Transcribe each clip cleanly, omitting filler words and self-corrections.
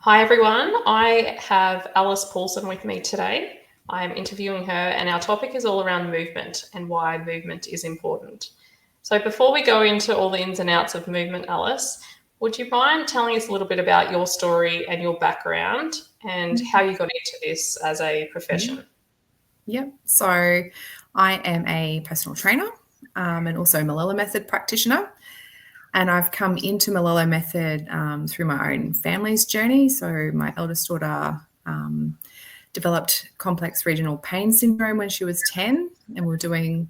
Hi everyone, I have Alice Paulson with me today. I'm interviewing her and our topic is all around movement and why movement is important. So before we go into all the ins and outs of movement, Alice, would you mind telling us a little bit about your story and your background and how you got into this as a profession? Yep. So I am a personal trainer and also Malala Method practitioner. And I've come into Malala Method through my own family's journey. So my eldest daughter developed complex regional pain syndrome when she was 10, and we were doing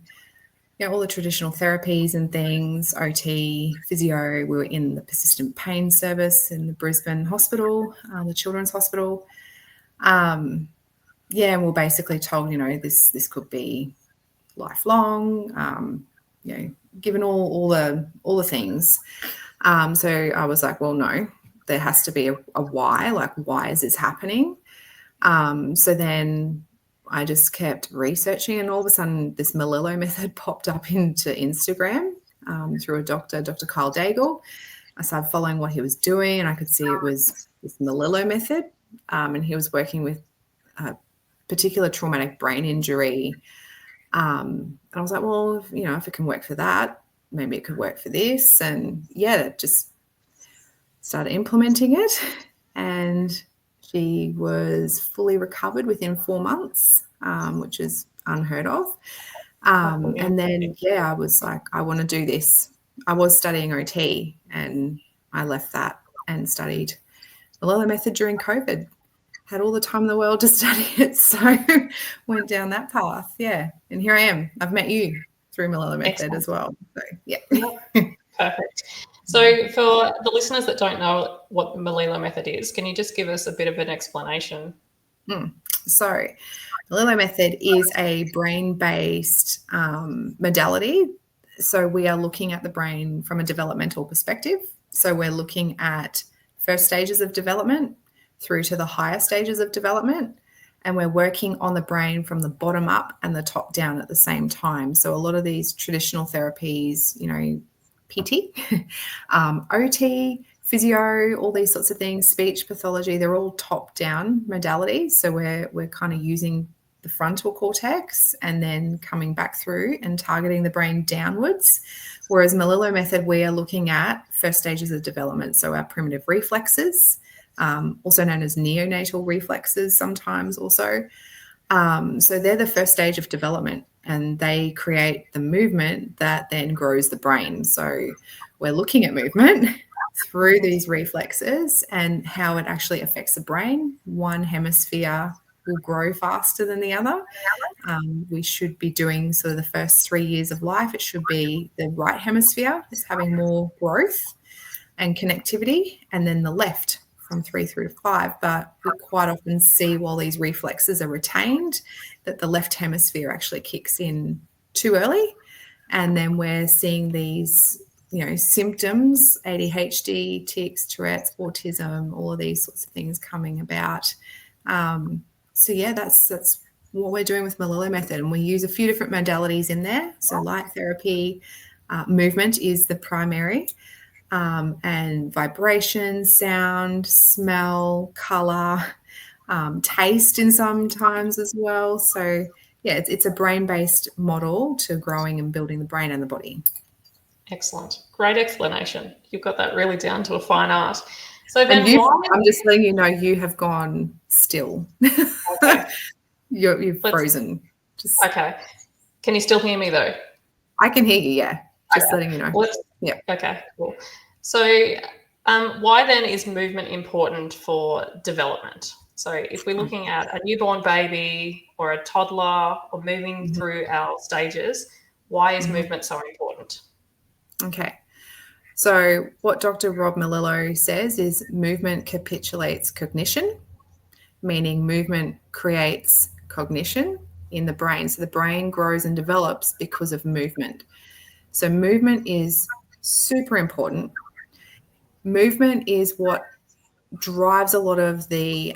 all the traditional therapies and things, OT, physio. We were in the persistent pain service in the Brisbane hospital, the Children's Hospital. And we're basically told, this could be lifelong, given all the things. So I was like, well, no, there has to be a why. Like, why is this happening? So then I just kept researching, and all of a sudden this Malillo method popped up into Instagram through a doctor, Dr. Carl Daigle. I started following what he was doing, and I could see it was this Malillo method, and he was working with a particular traumatic brain injury. And I was like, well, if it can work for that, maybe it could work for this. And just started implementing it. And she was fully recovered within 4 months, which is unheard of. And then, I was like, I want to do this. I was studying OT, and I left that and studied Malillo method during COVID. Had all the time in the world to study it, so went down that path. Yeah, and here I am. I've met you through Malillo method as well. So Perfect. So for the listeners that don't know what the Malillo method is, can you just give us a bit of an explanation? So Malillo method is a brain-based modality. So we are looking at the brain from a developmental perspective. So we're looking at first stages of development through to the higher stages of development. And we're working on the brain from the bottom up and the top down at the same time. So a lot of these traditional therapies, PT, OT, physio, all these sorts of things, speech pathology, they're all top-down modalities. So we're kind of using the frontal cortex and then coming back through and targeting the brain downwards. Whereas Malillo method, we are looking at first stages of development. So our primitive reflexes, also known as neonatal reflexes sometimes also. So they're the first stage of development, and they create the movement that then grows the brain. So we're looking at movement through these reflexes and how it actually affects the brain. One hemisphere will grow faster than the other. We should be doing sort of the first 3 years of life. It should be the right hemisphere is having more growth and connectivity, and then the left from 3 through to 5. But we quite often see, while these reflexes are retained, that the left hemisphere actually kicks in too early. And then we're seeing these, symptoms, ADHD, tics, Tourette's, autism, all of these sorts of things coming about. That's what we're doing with Malillo method. And we use a few different modalities in there. So light therapy, movement is the primary. And vibration, sound, smell, color, taste in sometimes as well. So, it's a brain-based model to growing and building the brain and the body. Excellent. Great explanation. You've got that really down to a fine art. So then I'm just letting you know you have gone still. Okay. You've frozen. Okay. Can you still hear me though? I can hear you, yeah. Just letting you know. Okay, cool. So why then is movement important for development? So if we're looking at a newborn baby or a toddler or moving through our stages, why is movement so important? Okay. So what Dr. Rob Malillo says is movement capitulates cognition, meaning movement creates cognition in the brain. So the brain grows and develops because of movement. So movement is super important. Movement is what drives a lot of the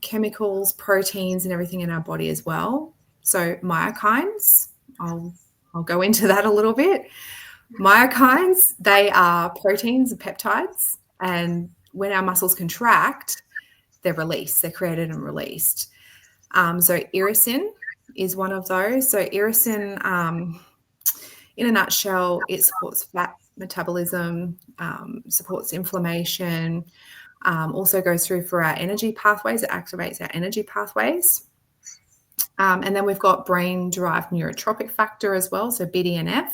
chemicals, proteins, and everything in our body as well. So myokines, I'll go into that a little bit. Myokines, they are proteins and peptides, and when our muscles contract, they're released, they're created and released. So irisin is one of those. So irisin, in a nutshell, it supports fat metabolism, supports inflammation, also goes through for our energy pathways. It activates our energy pathways. And then we've got brain-derived neurotropic factor as well, so BDNF.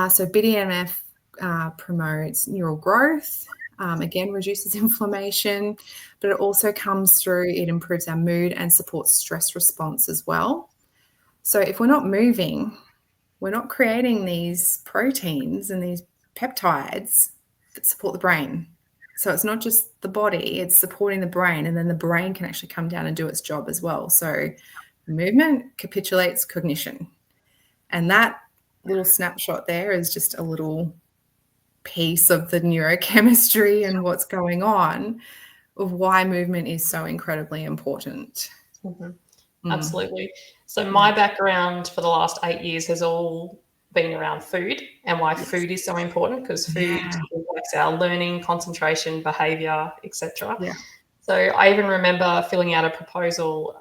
So BDNF promotes neural growth, again, reduces inflammation, but it also comes through, it improves our mood and supports stress response as well. So if we're not moving, we're not creating these proteins and these peptides that support the brain. So it's not just the body, it's supporting the brain, and then the brain can actually come down and do its job as well. So movement capitulates cognition. And that little snapshot there is just a little piece of the neurochemistry and what's going on of why movement is so incredibly important. Absolutely. So my background for the last 8 years has all been around food and why food is so important, because food affects our learning, concentration, behaviour, etc. So I even remember filling out a proposal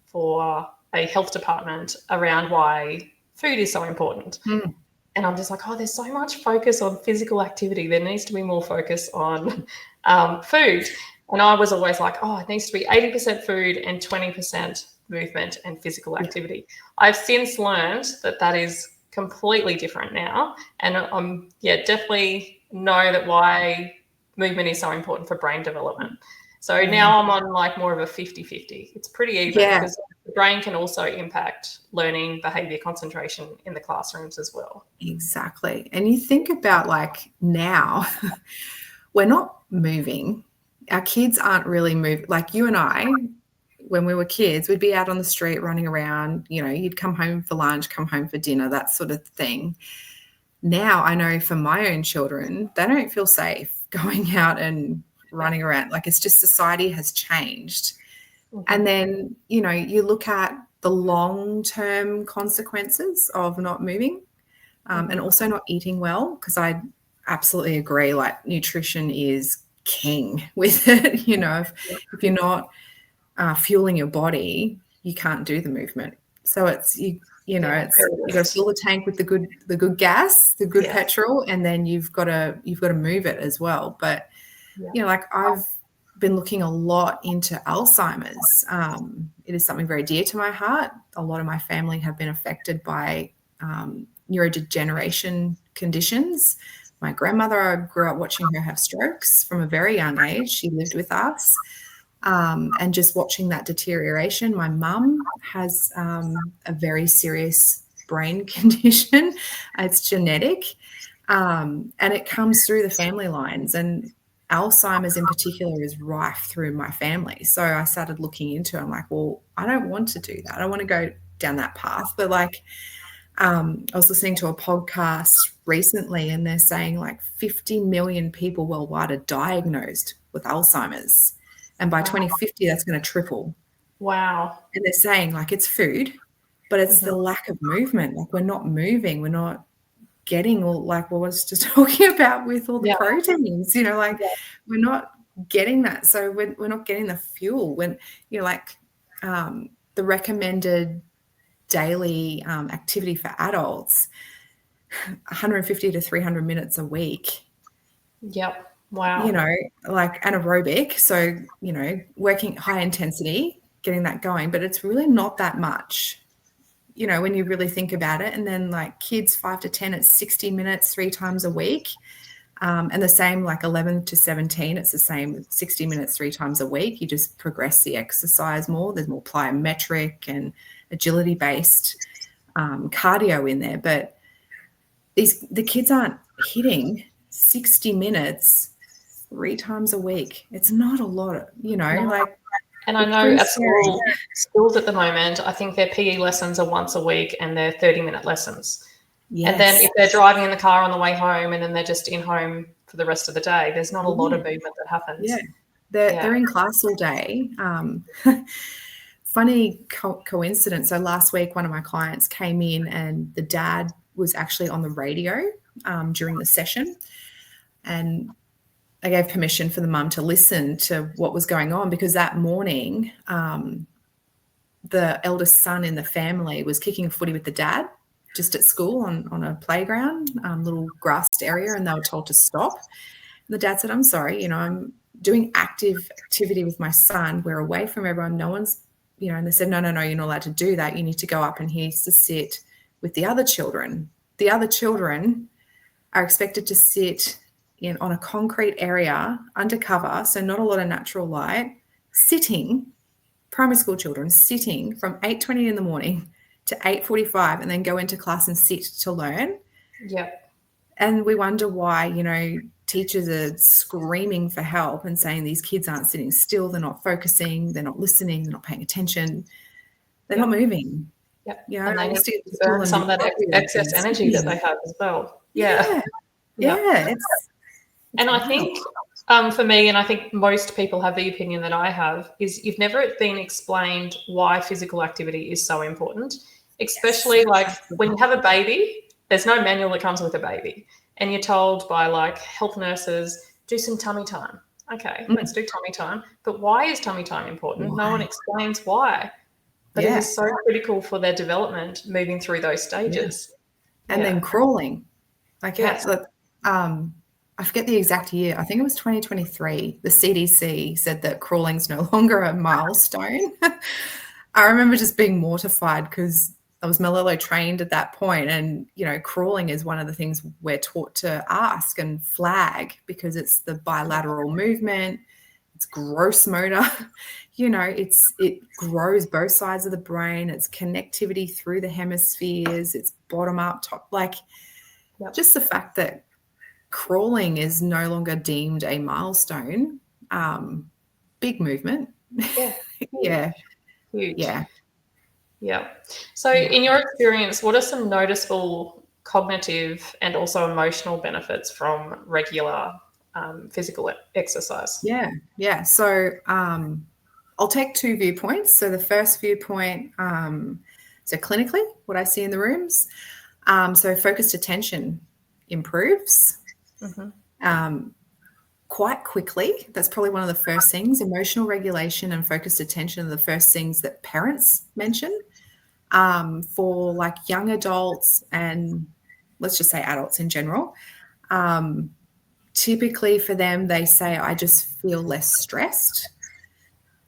for a health department around why food is so important. And I'm just like, oh, there's so much focus on physical activity. There needs to be more focus on food. And I was always like, oh, it needs to be 80% food and 20% movement and physical activity. I've since learned that that is completely different now. And I'm, definitely know that why movement is so important for brain development. So now I'm on like more of a 50-50. It's pretty even because the brain can also impact learning, behavior, concentration in the classrooms as well. Exactly. And you think about like now, we're not moving. Our kids aren't really moving. Like you and I, when we were kids, we'd be out on the street running around, you'd come home for lunch, come home for dinner, that sort of thing. Now I know for my own children, they don't feel safe going out and running around. Like it's just society has changed. And then, you look at the long-term consequences of not moving and also not eating well, because I absolutely agree, like nutrition is king with it. If you're not fueling your body, you can't do the movement. So it's, you got to fill the tank with the good gas, the good petrol, and then you've got to move it as well. But, like I've been looking a lot into Alzheimer's. It is something very dear to my heart. A lot of my family have been affected by neurodegeneration conditions. My grandmother, I grew up watching her have strokes from a very young age. She lived with us. And just watching that deterioration. My mum has a very serious brain condition. It's genetic, and it comes through the family lines. And Alzheimer's in particular is rife through my family. So I started looking into it. I'm like, well, I don't want to do that. I don't want to go down that path. But like, I was listening to a podcast recently, and they're saying like 50 million people worldwide are diagnosed with Alzheimer's. And by 2050, that's going to triple. Wow. And they're saying like it's food, but it's the lack of movement. Like we're not moving. We're not getting all, like what I was just talking about with all the proteins, we're not getting that. So we're not getting the fuel when, the recommended daily activity for adults, 150 to 300 minutes a week. Yep. Wow. Like anaerobic. So, working high intensity, getting that going, but it's really not that much, when you really think about it. And then like kids 5 to 10, it's 60 minutes 3 times a week. And the same like 11 to 17, it's the same 60 minutes 3 times a week. You just progress the exercise more. There's more plyometric and agility based cardio in there. But the kids aren't hitting 60 minutes 3 times a week. It's not a lot, And I know at schools at the moment, I think their PE lessons are once a week and they're 30-minute lessons. Yes. And then if they're driving in the car on the way home and then they're just in home for the rest of the day, there's not a lot of movement that happens. Yeah, they're in class all day. Funny coincidence. So last week, one of my clients came in and the dad was actually on the radio during the session. And I gave permission for the mum to listen to what was going on, because that morning, the eldest son in the family was kicking a footy with the dad just at school on a playground, little grassed area, and they were told to stop. And the dad said, I'm sorry, I'm doing active activity with my son. We're away from everyone. No one's, and they said, no, you're not allowed to do that. You need to go up and he needs to sit with the other children. The other children are expected to sit on a concrete area undercover, so not a lot of natural light, sitting, primary school children sitting from 8:20 in the morning to 8:45 and then go into class and sit to learn. Yep. And we wonder why, teachers are screaming for help and saying these kids aren't sitting still, they're not focusing, they're not listening, they're not paying attention, they're not moving. Yep. And they need to burn some of that excess energy that they have as well. Yeah. And I think for me, and I think most people have the opinion that I have, is you've never been explained why physical activity is so important, especially like when you have a baby, there's no manual that comes with a baby. And you're told by like health nurses, do some tummy time. Okay, let's do tummy time. But why is tummy time important? Why? No one explains why. But it is so critical for their development moving through those stages. And then crawling. Like, I forget the exact year. I think it was 2023. The CDC said that crawling's no longer a milestone. I remember just being mortified because I was Malillo trained at that point, and crawling is one of the things we're taught to ask and flag because it's the bilateral movement, it's gross motor, it grows both sides of the brain, it's connectivity through the hemispheres, it's bottom up, top, just the fact that crawling is no longer deemed a milestone. Big movement. Huge. Yeah. So in your experience, what are some noticeable cognitive and also emotional benefits from regular physical exercise? So I'll take two viewpoints. So the first viewpoint, so clinically, what I see in the rooms, so focused attention improves quite quickly. That's probably one of the first things. Emotional regulation and focused attention are the first things that parents mention. For like young adults and let's just say adults in general, typically for them, they say, I just feel less stressed.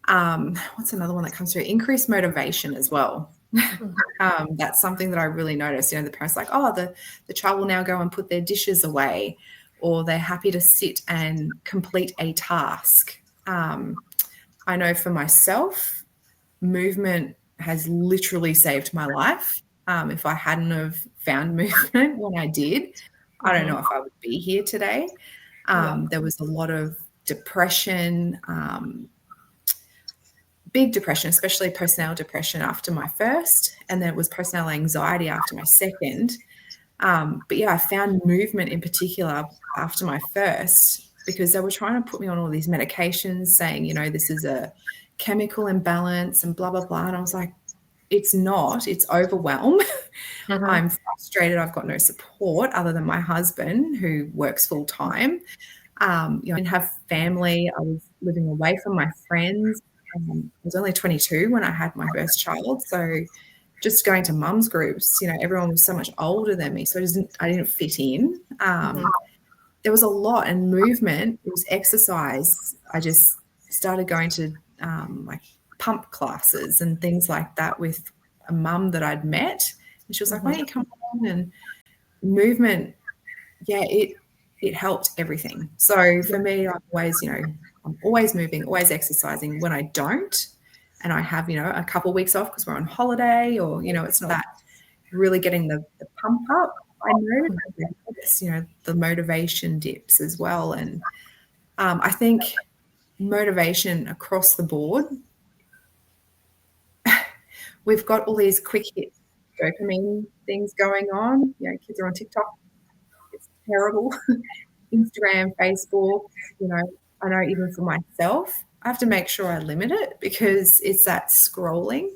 What's another one that comes through? Increased motivation as well. That's something that I really noticed. The parents are like, oh, the child will now go and put their dishes away, or they're happy to sit and complete a task. I know for myself, movement has literally saved my life. If I hadn't have found movement when I did, I don't know if I would be here today. There was a lot of depression, big depression, especially postnatal depression after my first, and then it was postnatal anxiety after my second. But I found movement in particular after my first, because they were trying to put me on all these medications saying, this is a chemical imbalance and blah, blah, blah. And I was like, it's not, it's overwhelm. I'm frustrated. I've got no support other than my husband who works full time. I didn't have family. I was living away from my friends. I was only 22 when I had my first child. So just going to mum's groups, everyone was so much older than me. So I didn't fit in. There was a lot, and movement, it was exercise. I just started going to like pump classes and things like that with a mum that I'd met. And she was like, why don't you come on? And movement, it helped everything. So for me, I'm always moving, always exercising. When I don't, and I have, a couple of weeks off because we're on holiday, or, it's not that really getting the pump up, I know, the motivation dips as well. And I think motivation across the board, we've got all these quick hit dopamine things going on. Kids are on TikTok. It's terrible. Instagram, Facebook, I know even for myself, I have to make sure I limit it because it's that scrolling.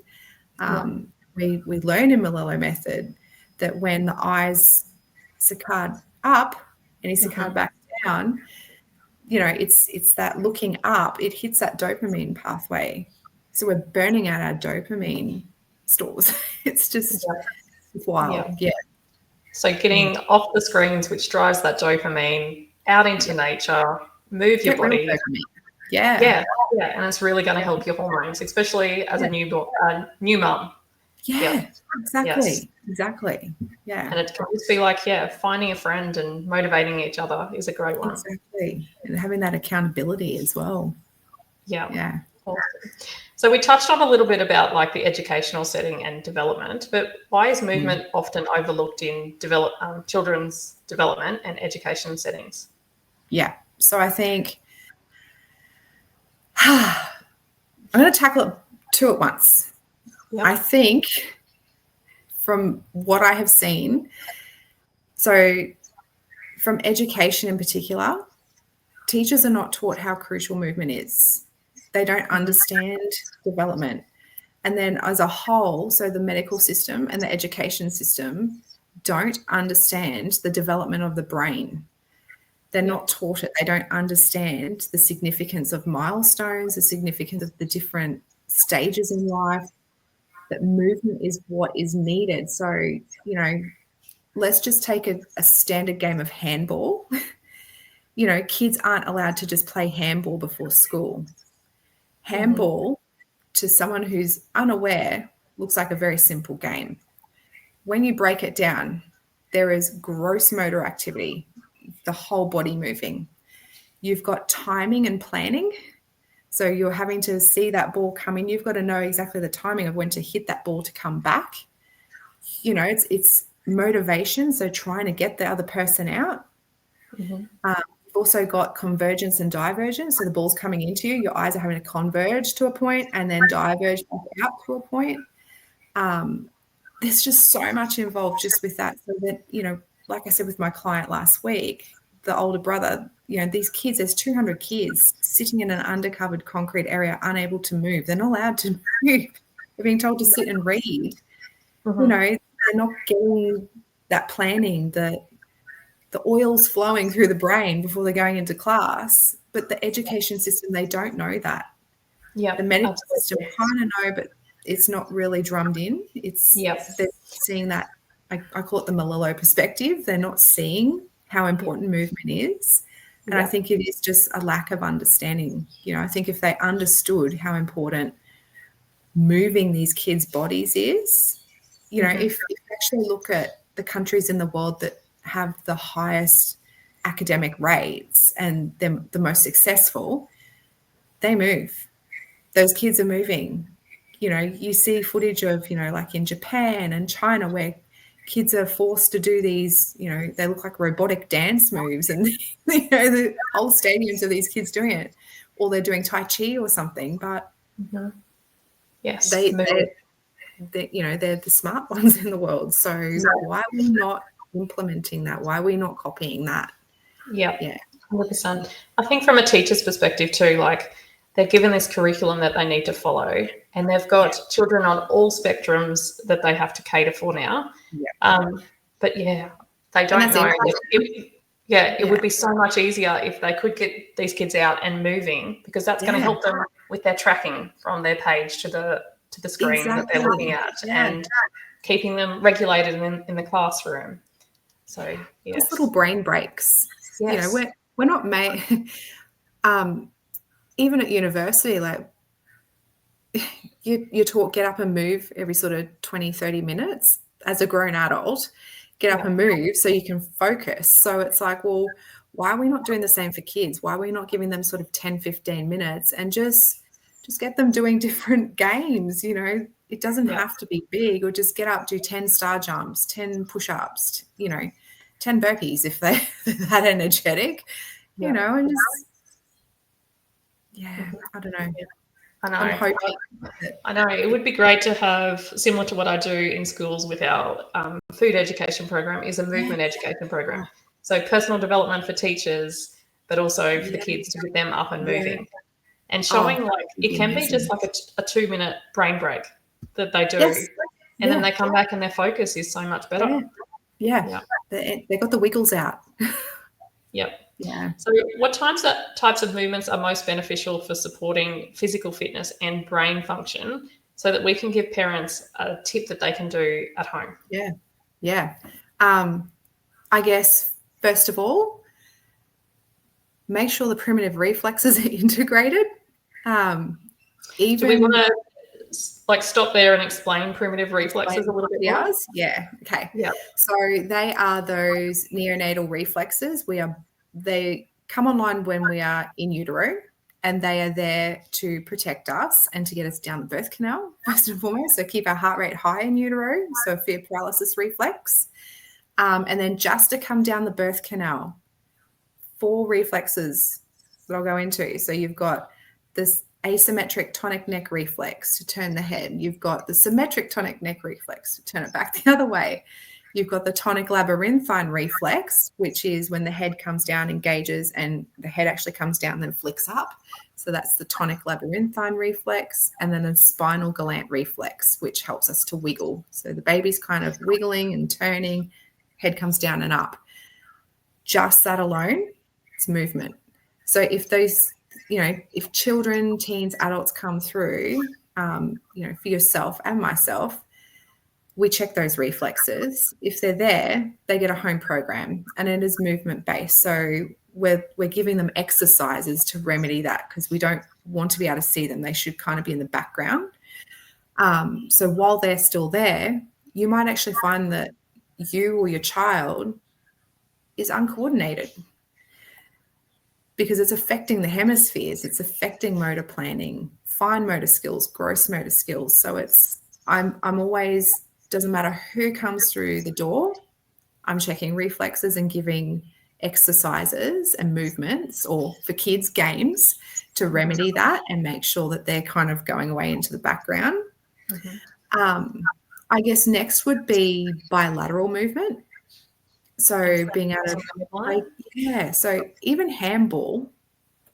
We learn in Malillo method that when the eyes saccade up and he saccade back down, it's that looking up, it hits that dopamine pathway. So we're burning out our dopamine stores. It's just wild. Yeah. So getting off the screens, which drives that dopamine, out into nature, move your body. Yeah. And it's really going to help your hormones, especially as a new mum. Yeah, exactly. Yeah. And it can just be like, finding a friend and motivating each other is a great one. Exactly. And having that accountability as well. Yeah. Awesome. So we touched on a little bit about like the educational setting and development, but why is movement often overlooked in children's development and education settings? Yeah. So I think I'm going to tackle two at once. Yep. I think from what I have seen, so from education in particular, teachers are not taught how crucial movement is. They don't understand development. And then as a whole, so the medical system and the education system don't understand the development of the brain. They're not taught it. They don't understand the significance of milestones, the significance of the different stages in life, that movement is what is needed. So, let's just take a standard game of handball. Kids aren't allowed to just play handball before school. Handball, to someone who's unaware, looks like a very simple game. When you break it down, there is gross motor activity, the whole body moving. You've got timing and planning. So you're having to see that ball come in. You've got to know exactly the timing of when to hit that ball to come back. It's motivation, so trying to get the other person out. You've also got convergence and divergence. So the ball's coming into you, your eyes are having to converge to a point and then diverge back out to a point. There's just so much involved just with that. So that, like I said with my client last week, the older brother, these kids, there's 200 kids sitting in an undercovered concrete area, unable to move. They're not allowed to move. They're being told to sit and read. They're not getting that planning, the oil's flowing through the brain before they're going into class. But the education system, they don't know that. Yeah. The medical system kind of know, but it's not really drummed in. They're seeing that, I call it the Malillo perspective. They're not seeing how important movement is. And I think it is just a lack of understanding. I think if they understood how important moving these kids' bodies is, if you actually look at the countries in the world that have the highest academic rates and they're the most successful, they move. Those kids are moving. You see footage of, like in Japan and China where kids are forced to do these, they look like robotic dance moves and, the whole stadiums of these kids doing it, or they're doing Tai Chi or something. But yes, they're the smart ones in the world. So why are we not implementing that? Why are we not copying that? Yeah, 100%. I think from a teacher's perspective too, like they're given this curriculum that they need to follow, and they've got children on all spectrums that they have to cater for now. But they don't know. It would be so much easier if they could get these kids out and moving, because that's going to help them with their tracking from their page to the screen that they're looking at, and keeping them regulated in the classroom. So just little brain breaks. Yes. We're not made. Even at university, like you're taught get up and move every sort of 20, 30 minutes as a grown adult, get up and move so you can focus. So it's like, well, why are we not doing the same for kids? Why are we not giving them sort of 10, 15 minutes and just get them doing different games? It doesn't have to be big, or just get up, do 10 star jumps, 10 push-ups, 10 burpees if they're that energetic, and just, I don't know. I know. I'm hoping. I know. It would be great to have, similar to what I do in schools with our food education program, is a movement education program. So personal development for teachers, but also for the kids to get them up and moving. And showing it can be just like a 2-minute brain break that they do. And then they come back and their focus is so much better. They got the wiggles out. Yep. Yeah. So what types of movements are most beneficial for supporting physical fitness and brain function so that we can give parents a tip that they can do at home? Yeah. I guess, first of all, make sure the primitive reflexes are integrated. Do we want to stop there and explain primitive reflexes a little bit more? Yeah. Okay. Yeah. So they are those neonatal reflexes. They come online when we are in utero, and they are there to protect us and to get us down the birth canal, first and foremost. So keep our heart rate high in utero. So fear paralysis reflex. And then just to come down the birth canal, 4 reflexes that I'll go into. So you've got this asymmetric tonic neck reflex to turn the head. You've got the symmetric tonic neck reflex to turn it back the other way. You've got the tonic labyrinthine reflex, which is when the head comes down, engages, and the head actually comes down and then flicks up. So that's the tonic labyrinthine reflex. And then a spinal galant reflex, which helps us to wiggle. So the baby's kind of wiggling and turning, head comes down and up. Just that alone, it's movement. So if those, if children, teens, adults come through, for yourself and myself, we check those reflexes. If they're there, they get a home program, and it is movement based. So we're giving them exercises to remedy that, because we don't want to be able to see them. They should kind of be in the background. So while they're still there, you might actually find that you or your child is uncoordinated, because it's affecting the hemispheres, it's affecting motor planning, fine motor skills, gross motor skills. So I'm always, doesn't matter who comes through the door, I'm checking reflexes and giving exercises and movements, or for kids, games, to remedy that and make sure that they're kind of going away into the background. Mm-hmm. I guess next would be bilateral movement. So being able to, so even handball,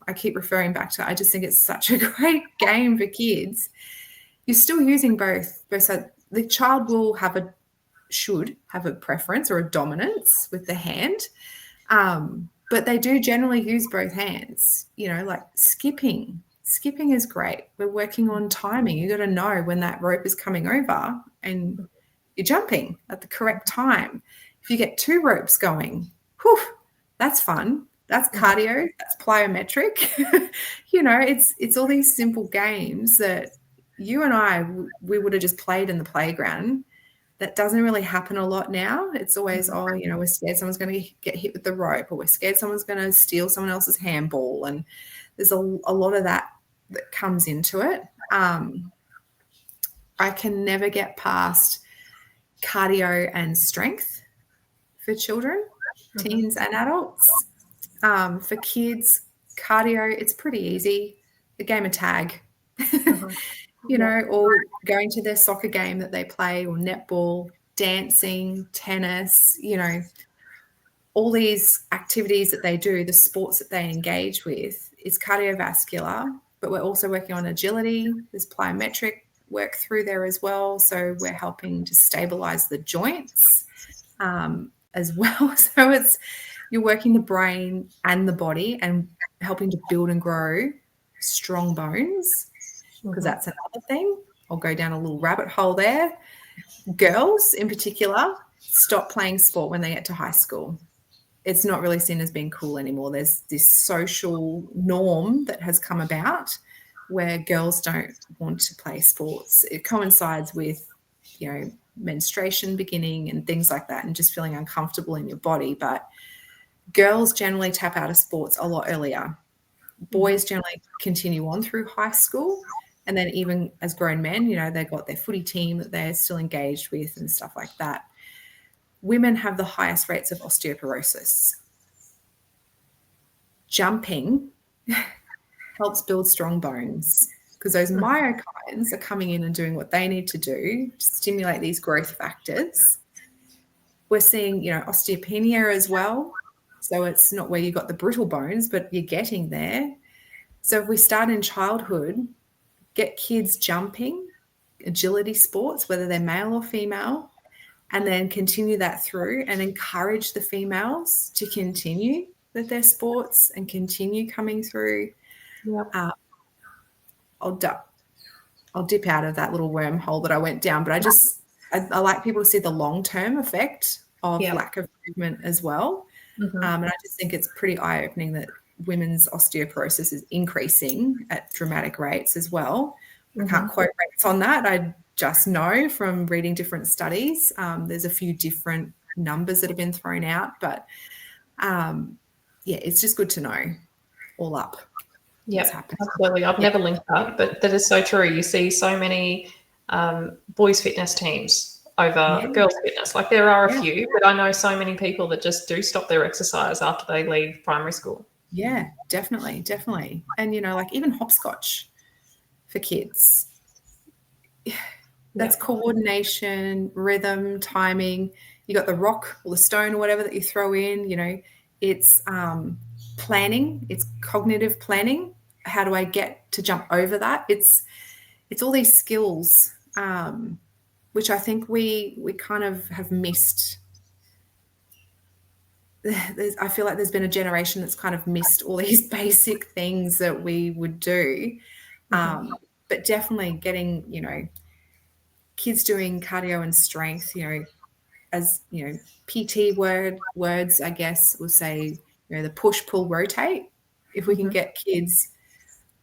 I keep referring back to, I just think it's such a great game for kids. You're still using both sides. The child should have a preference or a dominance with the hand, but they do generally use both hands, like skipping. Skipping is great. We're working on timing. You got to know when that rope is coming over and you're jumping at the correct time. If you get 2 ropes going, that's fun. That's cardio. That's plyometric. It's all these simple games that you and I, we would have just played in the playground. That doesn't really happen a lot now. It's always, we're scared someone's going to get hit with the rope, or we're scared someone's going to steal someone else's handball. And there's a lot of that comes into it. I can never get past cardio and strength for children, teens and adults. For kids, cardio, it's pretty easy. The game of tag, or going to their soccer game that they play, or netball, dancing, tennis, all these activities that they do, the sports that they engage with, is cardiovascular, but we're also working on agility. There's plyometric work through there as well. So we're helping to stabilize the joints as well. So you're working the brain and the body and helping to build and grow strong bones, because that's another thing. I'll go down a little rabbit hole there. Girls in particular stop playing sport when they get to high school. It's not really seen as being cool anymore. There's this social norm that has come about where girls don't want to play sports. It coincides with, menstruation beginning and things like that, and just feeling uncomfortable in your body. But girls generally tap out of sports a lot earlier. Boys generally continue on through high school, and then even as grown men, they've got their footy team that they're still engaged with and stuff like that. Women have the highest rates of osteoporosis. Jumping helps build strong bones, because those myokines are coming in and doing what they need to do to stimulate these growth factors. We're seeing, osteopenia as well. So it's not where you got the brittle bones, but you're getting there. So if we start in childhood, get kids jumping, agility sports, whether they're male or female, and then continue that through and encourage the females to continue. their sports and continue coming through. Yep. I'll dip out of that little wormhole that I went down, but I like people to see the long-term effect of lack of movement as well. And I just think it's pretty eye-opening that women's osteoporosis is increasing at dramatic rates as well. I can't quote rates on that. I just know from reading different studies. There's a few different numbers that have been thrown out, but it's just good to know all up. Yeah, absolutely. I've never linked that, but that is so true. You see so many boys' fitness teams over girls' fitness. Like there are a few, but I know so many people that just do stop their exercise after they leave primary school. Yeah, definitely. And, like even hopscotch for kids. That's coordination, rhythm, timing. You got the rock or the stone or whatever that you throw in, it's planning, it's cognitive planning. How do I get to jump over that? It's all these skills, which I think we kind of have missed. I feel like there's been a generation that's kind of missed all these basic things that we would do. But definitely getting, kids doing cardio and strength, as, PT words, I guess, will say, the push, pull, rotate. If we can get kids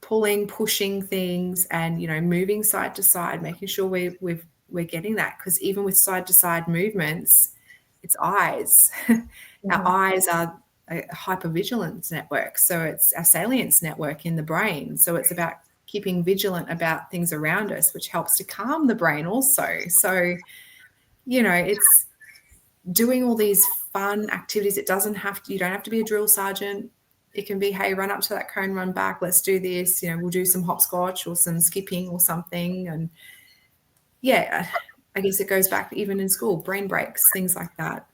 pulling, pushing things and, moving side to side, making sure we're getting that. Because even with side to side movements, it's eyes. Our eyes are a hypervigilance network. So it's our salience network in the brain. So it's about keeping vigilant about things around us, which helps to calm the brain also. So, it's doing all these fun activities. You don't have to be a drill sergeant. It can be, hey, run up to that cone, run back. Let's do this. We'll do some hopscotch or some skipping or something. And I guess it goes back even in school, brain breaks, things like that.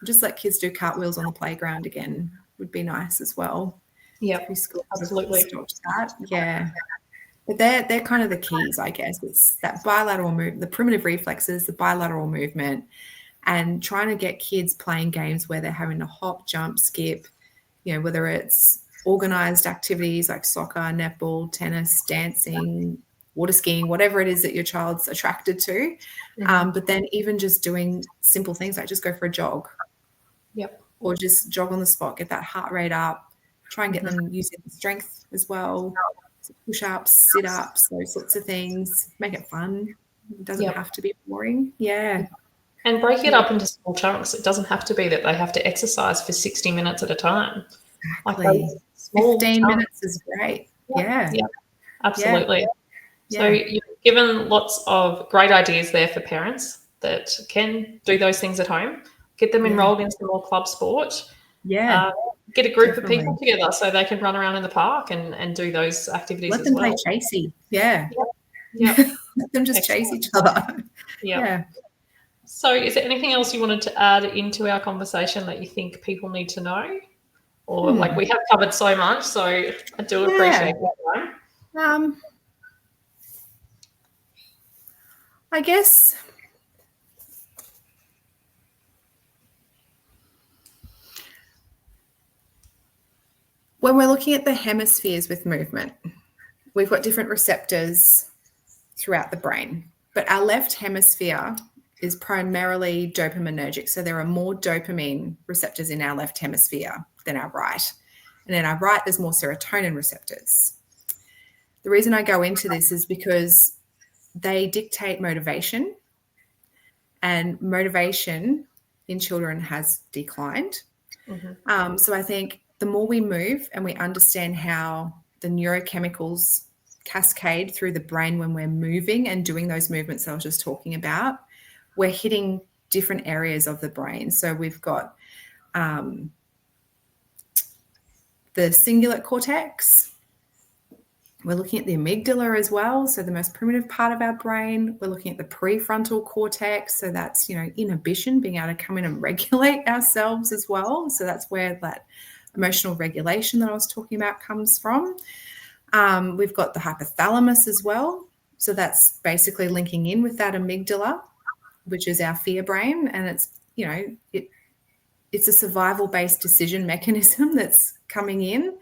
Just let kids do cartwheels on the playground again would be nice as well. Yeah, absolutely. That. Yeah. But they're kind of the keys, I guess. It's that bilateral movement, the primitive reflexes, the bilateral movement, and trying to get kids playing games where they're having to hop, jump, skip, whether it's organized activities like soccer, netball, tennis, dancing, water skiing, whatever it is that your child's attracted to. But then even just doing simple things like just go for a jog. Yep. Or just jog on the spot, get that heart rate up, try and get them using strength as well, push-ups, sit-ups, those sorts of things. Make it fun. It doesn't have to be boring. Yeah. And break it up into small chunks. It doesn't have to be that they have to exercise for 60 minutes at a time. Exactly. 15 minutes is great. Yeah. Absolutely. Yeah. So you've given lots of great ideas there for parents that can do those things at home. Get them enrolled in some more club sport. Yeah. Get a group of people together so they can run around in the park and do those activities as well. Let them play chasey. Yeah. Let them just chase each other. Yeah. So is there anything else you wanted to add into our conversation that you think people need to know? Or like we have covered so much, so I do appreciate that time. I guess when we're looking at the hemispheres with movement, we've got different receptors throughout the brain, but our left hemisphere is primarily dopaminergic. So there are more dopamine receptors in our left hemisphere than our right. And in our right, there's more serotonin receptors. The reason I go into this is because they dictate motivation, and motivation in children has declined. So I think the more we move and we understand how the neurochemicals cascade through the brain when we're moving and doing those movements I was just talking about, we're hitting different areas of the brain. So we've got the cingulate cortex. We're looking at the amygdala as well, so the most primitive part of our brain. We're looking at the prefrontal cortex, so that's, inhibition, being able to come in and regulate ourselves as well. So that's where that emotional regulation that I was talking about comes from. We've got the hypothalamus as well. So that's basically linking in with that amygdala, which is our fear brain, and it's, it's a survival-based decision mechanism that's coming in.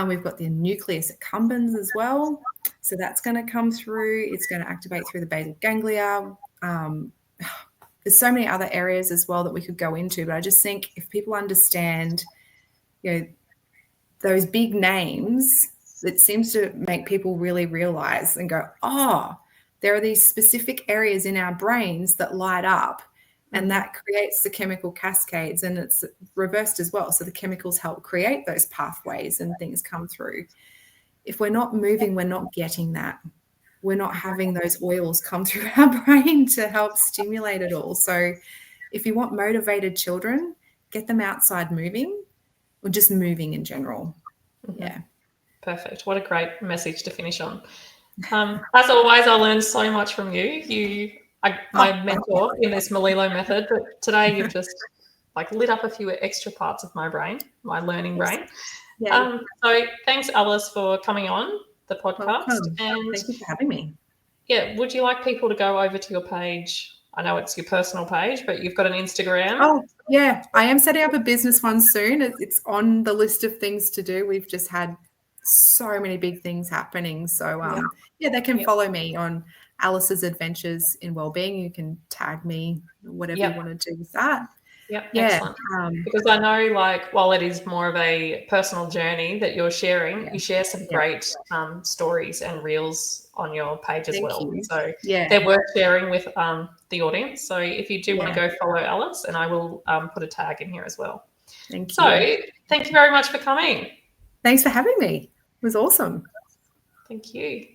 We've got the nucleus accumbens as well. So that's going to come through. It's going to activate through the basal ganglia. There's so many other areas as well that we could go into, but I just think if people understand, those big names, it seems to make people really realize and go, oh, there are these specific areas in our brains that light up, and that creates the chemical cascades, and it's reversed as well. So the chemicals help create those pathways and things come through. If we're not moving, we're not getting that. We're not having those oils come through our brain to help stimulate it all. So if you want motivated children, get them outside moving, or just moving in general. Yeah. Perfect. What a great message to finish on. As always, I learned so much from you. You are my mentor in this Melillo method, but today you've just lit up a few extra parts of my brain, my learning brain. Yeah. So thanks, Alice, for coming on the podcast. Welcome. And thank you for having me. Yeah, would you like people to go over to your page? I know it's your personal page, but you've got an Instagram. Oh, yeah. I am setting up a business one soon. It's on the list of things to do. We've just had so many big things happening. So, they can follow me on Alice's Adventures in Wellbeing. You can tag me, whatever you want to do with that. Excellent. Because I know, while it is more of a personal journey that you're sharing, you share some great stories and reels on your page as well. So they're worth sharing with the audience. So if you do want to go follow Alice, and I will put a tag in here as well. Thank you. So thank you very much for coming. Thanks for having me. It was awesome. Thank you.